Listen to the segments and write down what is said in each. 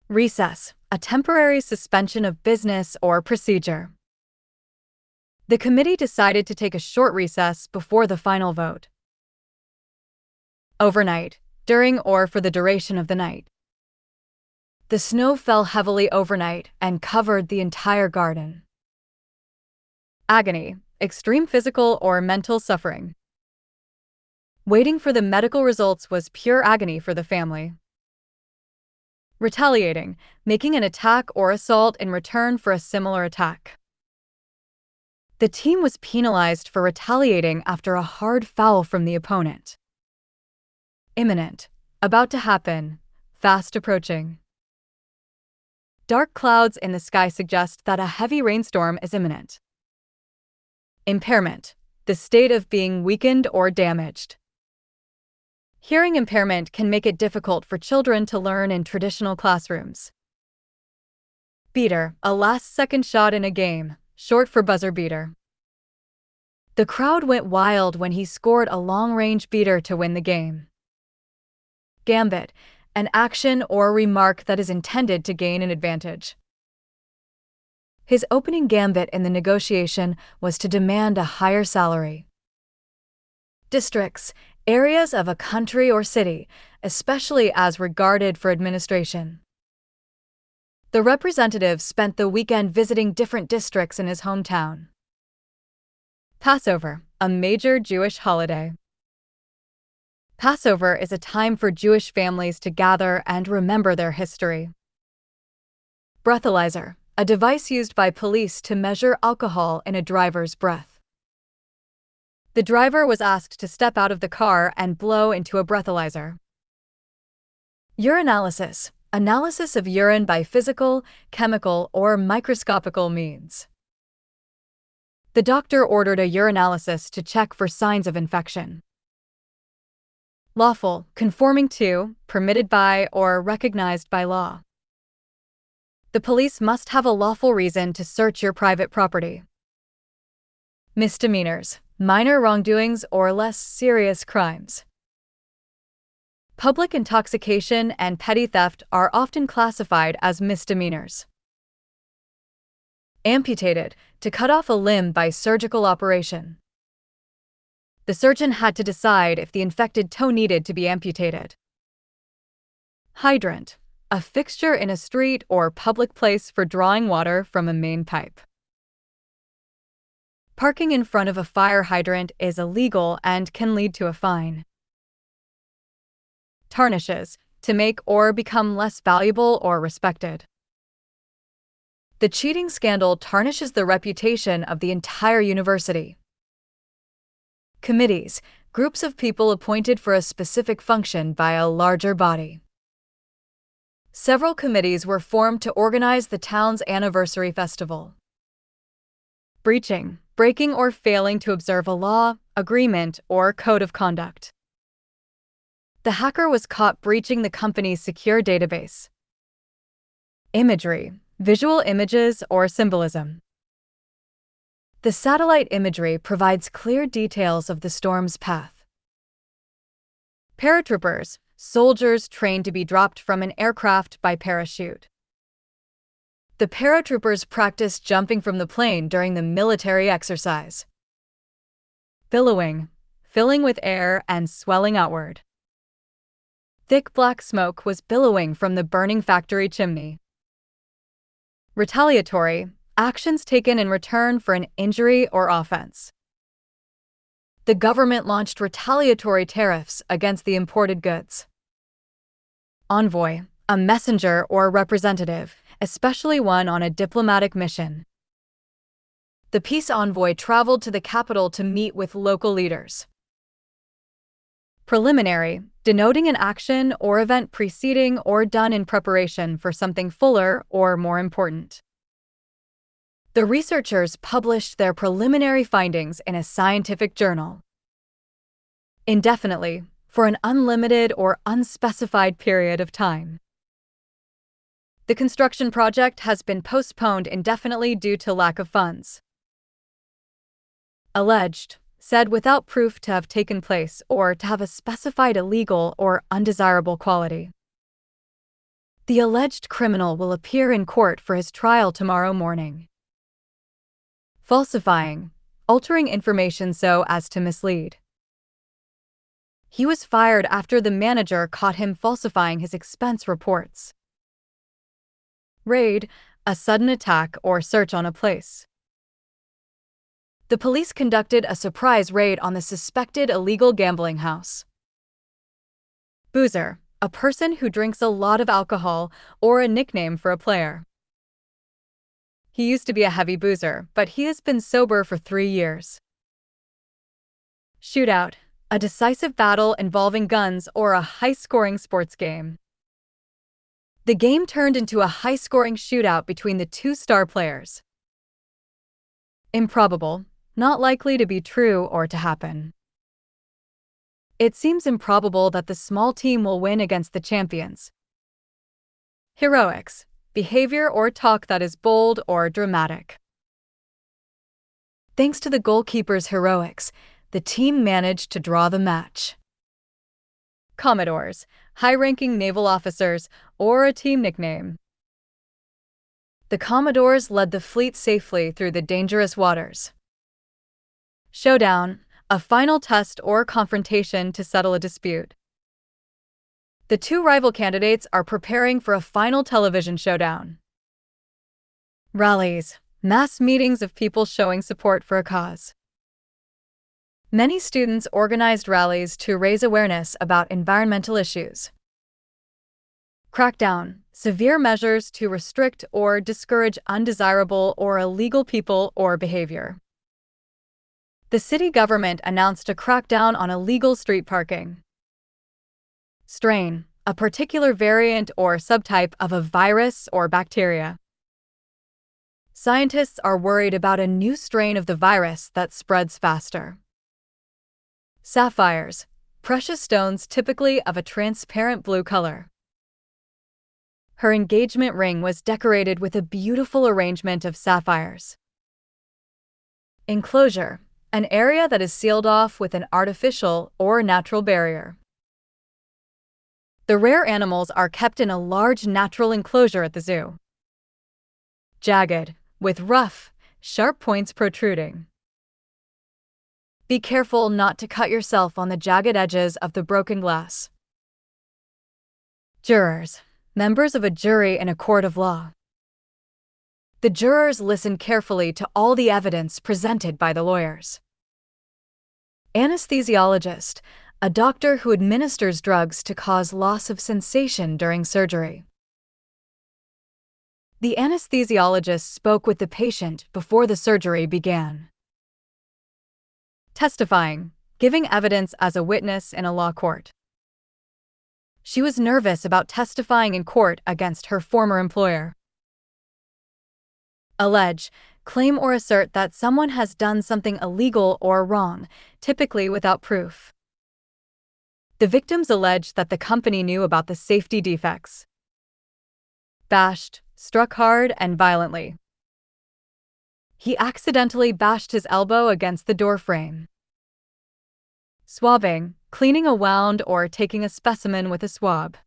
Recess, a temporary suspension of business or procedure. The committee decided to take a short recess before the final vote. Overnight, during or for the duration of the night. The snow fell heavily overnight and covered the entire garden. Agony, extreme physical or mental suffering. Waiting for the medical results was pure agony for the family. Retaliating, making an attack or assault in return for a similar attack. The team was penalized for retaliating after a hard foul from the opponent. Imminent, about to happen, fast approaching. Dark clouds in the sky suggest that a heavy rainstorm is imminent. Impairment, the state of being weakened or damaged. Hearing impairment can make it difficult for children to learn in traditional classrooms. Beater, a last-second shot in a game, short for buzzer beater. The crowd went wild when he scored a long-range beater to win the game. Gambit, an action or remark that is intended to gain an advantage. His opening gambit in the negotiation was to demand a higher salary. Districts, areas of a country or city, especially as regarded for administration. The representative spent the weekend visiting different districts in his hometown. Passover, a major Jewish holiday. Passover is a time for Jewish families to gather and remember their history. Breathalyzer, a device used by police to measure alcohol in a driver's breath. The driver was asked to step out of the car and blow into a breathalyzer. Urinalysis, analysis of urine by physical, chemical, or microscopical means. The doctor ordered a urinalysis to check for signs of infection. Lawful, conforming to, permitted by, or recognized by law. The police must have a lawful reason to search your private property. Misdemeanors, minor wrongdoings or less serious crimes. Public intoxication and petty theft are often classified as misdemeanors. Amputated, to cut off a limb by surgical operation. The surgeon had to decide if the infected toe needed to be amputated. Hydrant, a fixture in a street or public place for drawing water from a main pipe. Parking in front of a fire hydrant is illegal and can lead to a fine. Tarnishes, to make or become less valuable or respected. The cheating scandal tarnishes the reputation of the entire university. Committees, groups of people appointed for a specific function by a larger body. Several committees were formed to organize the town's anniversary festival. Breaching, breaking or failing to observe a law, agreement, or code of conduct. The hacker was caught breaching the company's secure database. Imagery, visual images or symbolism. The satellite imagery provides clear details of the storm's path. Paratroopers, soldiers trained to be dropped from an aircraft by parachute. The paratroopers practiced jumping from the plane during the military exercise. Billowing, filling with air and swelling outward. Thick black smoke was billowing from the burning factory chimney. Retaliatory, actions taken in return for an injury or offense. The government launched retaliatory tariffs against the imported goods. Envoy, a messenger or representative, especially one on a diplomatic mission. The peace envoy traveled to the capital to meet with local leaders. Preliminary, denoting an action or event preceding or done in preparation for something fuller or more important. The researchers published their preliminary findings in a scientific journal. Indefinitely, for an unlimited or unspecified period of time. The construction project has been postponed indefinitely due to lack of funds. Alleged, said without proof to have taken place or to have a specified illegal or undesirable quality. The alleged criminal will appear in court for his trial tomorrow morning. Falsifying, altering information so as to mislead. He was fired after the manager caught him falsifying his expense reports. Raid, a sudden attack or search on a place. The police conducted a surprise raid on the suspected illegal gambling house. Boozer, a person who drinks a lot of alcohol or a nickname for a player. He used to be a heavy boozer, but he has been sober for 3 years. Shootout, a decisive battle involving guns or a high-scoring sports game. The game turned into a high-scoring shootout between the two star players. Improbable, not likely to be true or to happen. It seems improbable that the small team will win against the champions. Heroics, behavior or talk that is bold or dramatic. Thanks to the goalkeeper's heroics, the team managed to draw the match. Commodores, high-ranking naval officers, or a team nickname. The Commodores led the fleet safely through the dangerous waters. Showdown, a final test or confrontation to settle a dispute. The two rival candidates are preparing for a final television showdown. Rallies, mass meetings of people showing support for a cause. Many students organized rallies to raise awareness about environmental issues. Crackdown, severe measures to restrict or discourage undesirable or illegal people or behavior. The city government announced a crackdown on illegal street parking. Strain, a particular variant or subtype of a virus or bacteria. Scientists are worried about a new strain of the virus that spreads faster. Sapphires, precious stones typically of a transparent blue color. Her engagement ring was decorated with a beautiful arrangement of sapphires. Enclosure, an area that is sealed off with an artificial or natural barrier. The rare animals are kept in a large natural enclosure at the zoo. Jagged, with rough, sharp points protruding. Be careful not to cut yourself on the jagged edges of the broken glass. Jurors, members of a jury in a court of law. The jurors listen carefully to all the evidence presented by the lawyers. Anesthesiologist, a doctor who administers drugs to cause loss of sensation during surgery. The anesthesiologist spoke with the patient before the surgery began. Testifying, giving evidence as a witness in a law court. She was nervous about testifying in court against her former employer. Allege, claim or assert that someone has done something illegal or wrong, typically without proof. The victims allege that the company knew about the safety defects. Bashed, struck hard and violently. He accidentally bashed his elbow against the door frame. Swabbing, cleaning a wound or taking a specimen with a swab.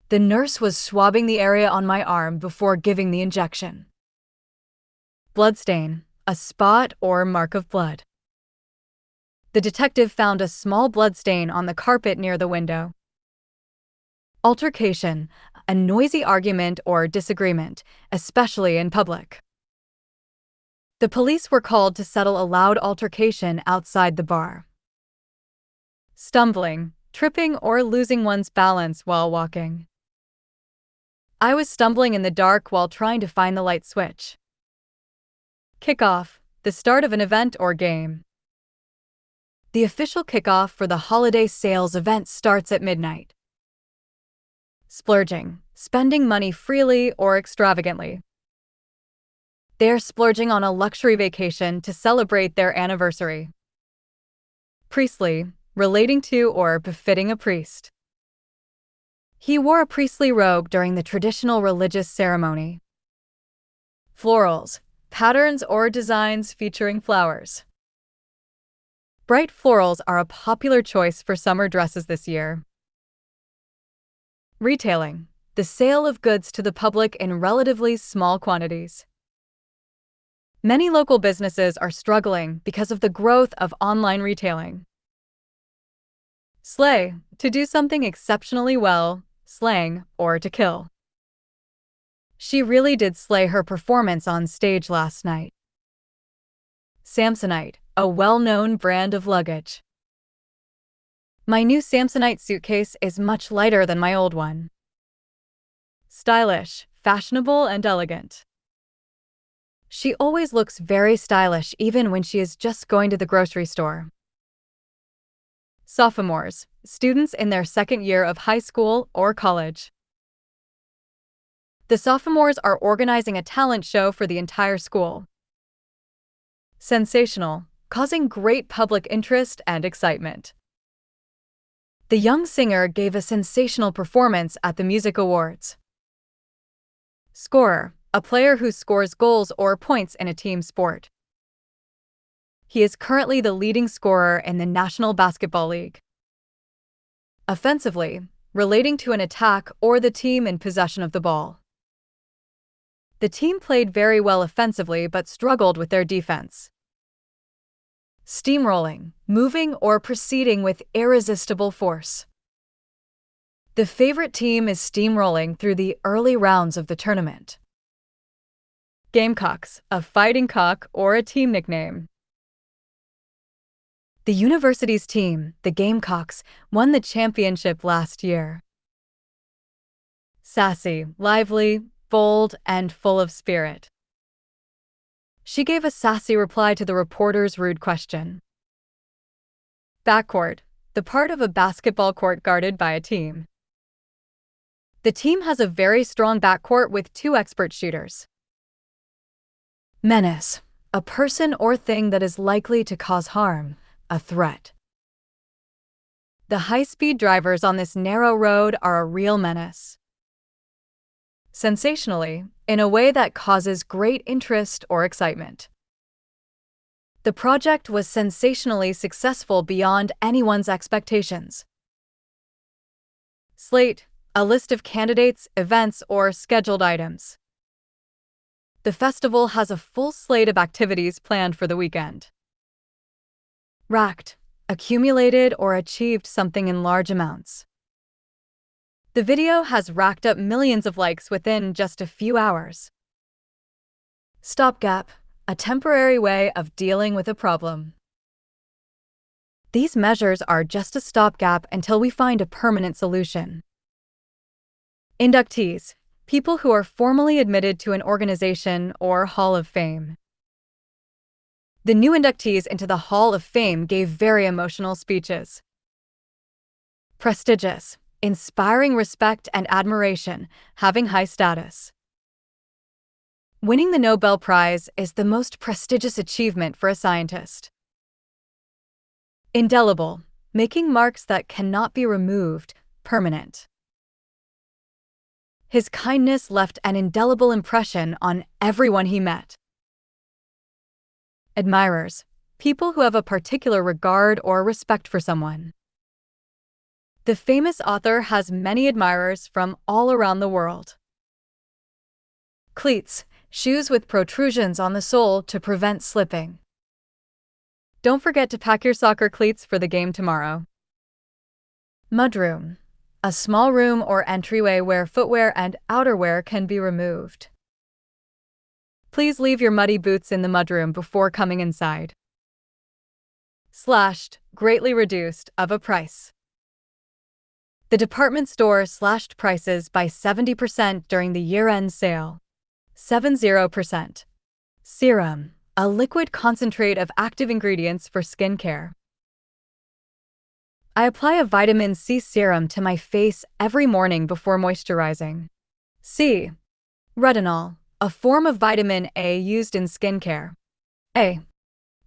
The nurse was swabbing the area on my arm before giving the injection. Bloodstain, a spot or mark of blood. The detective found a small bloodstain on the carpet near the window. Altercation, a noisy argument or disagreement, especially in public. The police were called to settle a loud altercation outside the bar. Stumbling, tripping or losing one's balance while walking. I was stumbling in the dark while trying to find the light switch. Kickoff, the start of an event or game. The official kickoff for the holiday sales event starts at midnight. Splurging, spending money freely or extravagantly. They are splurging on a luxury vacation to celebrate their anniversary. Priestly, relating to or befitting a priest. He wore a priestly robe during the traditional religious ceremony. Florals, patterns or designs featuring flowers. Bright florals are a popular choice for summer dresses this year. Retailing, the sale of goods to the public in relatively small quantities. Many local businesses are struggling because of the growth of online retailing. Slay, to do something exceptionally well, slang, or to kill. She really did slay her performance on stage last night. Samsonite, a well-known brand of luggage. My new Samsonite suitcase is much lighter than my old one. Stylish, fashionable, and elegant. She always looks very stylish even when she is just going to the grocery store. Sophomores, students in their second year of high school or college. The sophomores are organizing a talent show for the entire school. Sensational, causing great public interest and excitement. The young singer gave a sensational performance at the music awards. Scorer, a player who scores goals or points in a team sport. He is currently the leading scorer in the National Basketball League. Offensively, relating to an attack or the team in possession of the ball. The team played very well offensively but struggled with their defense. Steamrolling, moving or proceeding with irresistible force. The favorite team is steamrolling through the early rounds of the tournament. Gamecocks, a fighting cock or a team nickname. The university's team, the Gamecocks, won the championship last year. Sassy, lively, bold, and full of spirit. She gave a sassy reply to the reporter's rude question. Backcourt, the part of a basketball court guarded by a team. The team has a very strong backcourt with 2 expert shooters. Menace, a person or thing that is likely to cause harm, a threat. The high-speed drivers on this narrow road are a real menace. Sensationally, in a way that causes great interest or excitement. The project was sensationally successful beyond anyone's expectations. Slate, a list of candidates, events, or scheduled items. The festival has a full slate of activities planned for the weekend. Racked, accumulated or achieved something in large amounts. The video has racked up millions of likes within just a few hours. Stopgap, a temporary way of dealing with a problem. These measures are just a stopgap until we find a permanent solution. Inductees, people who are formally admitted to an organization or Hall of Fame. The new inductees into the Hall of Fame gave very emotional speeches. Prestigious, inspiring respect and admiration, having high status. Winning the Nobel Prize is the most prestigious achievement for a scientist. Indelible, making marks that cannot be removed, permanent. His kindness left an indelible impression on everyone he met. Admirers, people who have a particular regard or respect for someone. The famous author has many admirers from all around the world. Cleats, shoes with protrusions on the sole to prevent slipping. Don't forget to pack your soccer cleats for the game tomorrow. Mudroom, a small room or entryway where footwear and outerwear can be removed. Please leave your muddy boots in the mudroom before coming inside. Slashed, greatly reduced, of a price. The department store slashed prices by 70% during the year-end sale. 70%. Serum, a liquid concentrate of active ingredients for skincare. I apply a vitamin C serum to my face every morning before moisturizing. C. Retinol, a form of vitamin A used in skincare. A.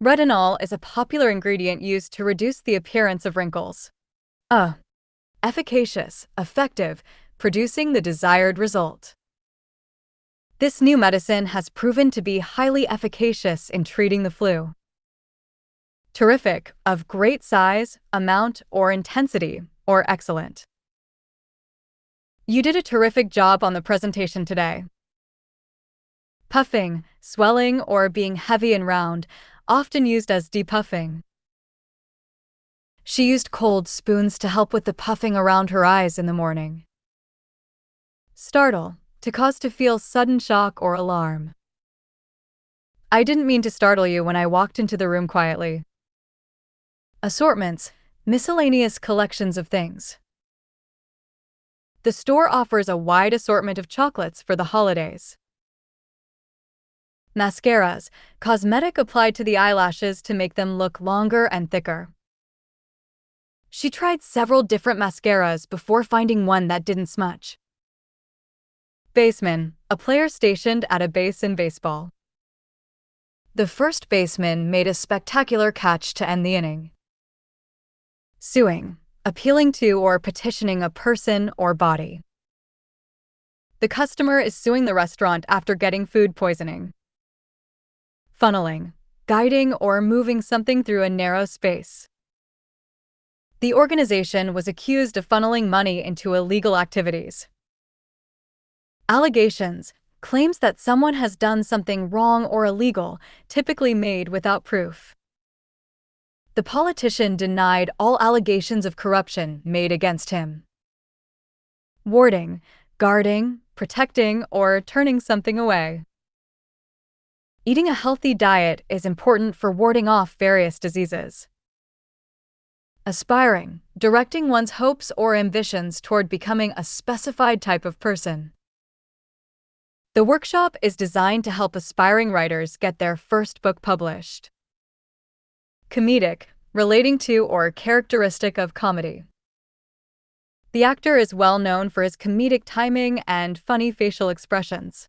Retinol is a popular ingredient used to reduce the appearance of wrinkles. A. Efficacious, effective, producing the desired result. This new medicine has proven to be highly efficacious in treating the flu. Terrific, of great size, amount, or intensity, or excellent. You did a terrific job on the presentation today. Puffing, swelling, or being heavy and round, often used as depuffing. She used cold spoons to help with the puffing around her eyes in the morning. Startle, to cause to feel sudden shock or alarm. I didn't mean to startle you when I walked into the room quietly. Assortments, miscellaneous collections of things. The store offers a wide assortment of chocolates for the holidays. Mascaras, cosmetic applied to the eyelashes to make them look longer and thicker. She tried several different mascaras before finding one that didn't smudge. Baseman, a player stationed at a base in baseball. The first baseman made a spectacular catch to end the inning. Suing, appealing to or petitioning a person or body. The customer is suing the restaurant after getting food poisoning. Funneling, guiding or moving something through a narrow space. The organization was accused of funneling money into illegal activities. Allegations, claims that someone has done something wrong or illegal, typically made without proof. The politician denied all allegations of corruption made against him. Warding, guarding, protecting, or turning something away. Eating a healthy diet is important for warding off various diseases. Aspiring, directing one's hopes or ambitions toward becoming a specified type of person. The workshop is designed to help aspiring writers get their first book published. Comedic, relating to or characteristic of comedy. The actor is well known for his comedic timing and funny facial expressions.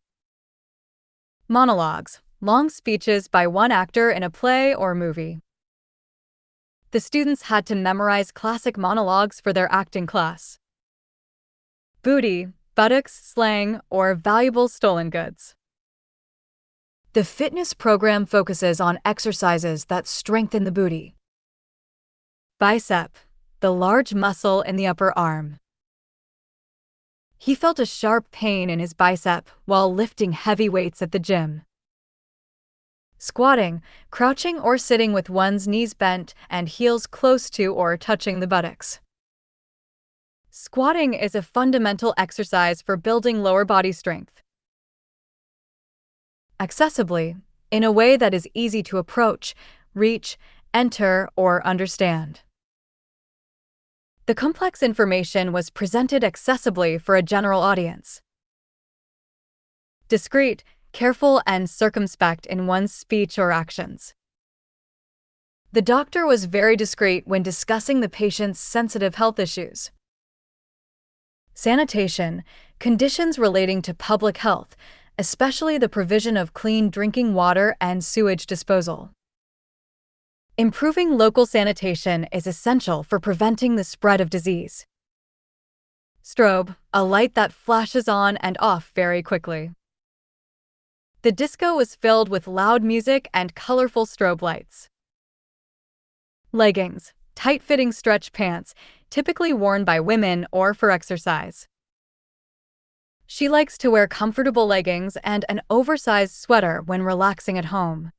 Monologues, long speeches by one actor in a play or movie. The students had to memorize classic monologues for their acting class. Booty, buttocks, slang, or valuable stolen goods. The fitness program focuses on exercises that strengthen the booty. Bicep, the large muscle in the upper arm. He felt a sharp pain in his bicep while lifting heavy weights at the gym. Squatting, crouching or sitting with one's knees bent and heels close to or touching the buttocks. Squatting is a fundamental exercise for building lower body strength. Accessibly, in a way that is easy to approach, reach, enter, or understand. The complex information was presented accessibly for a general audience. Discreet, careful, and circumspect in one's speech or actions. The doctor was very discreet when discussing the patient's sensitive health issues. Sanitation, conditions relating to public health, especially the provision of clean drinking water and sewage disposal. Improving local sanitation is essential for preventing the spread of disease. Strobe, a light that flashes on and off very quickly. The disco was filled with loud music and colorful strobe lights. Leggings, tight-fitting stretch pants, typically worn by women or for exercise. She likes to wear comfortable leggings and an oversized sweater when relaxing at home.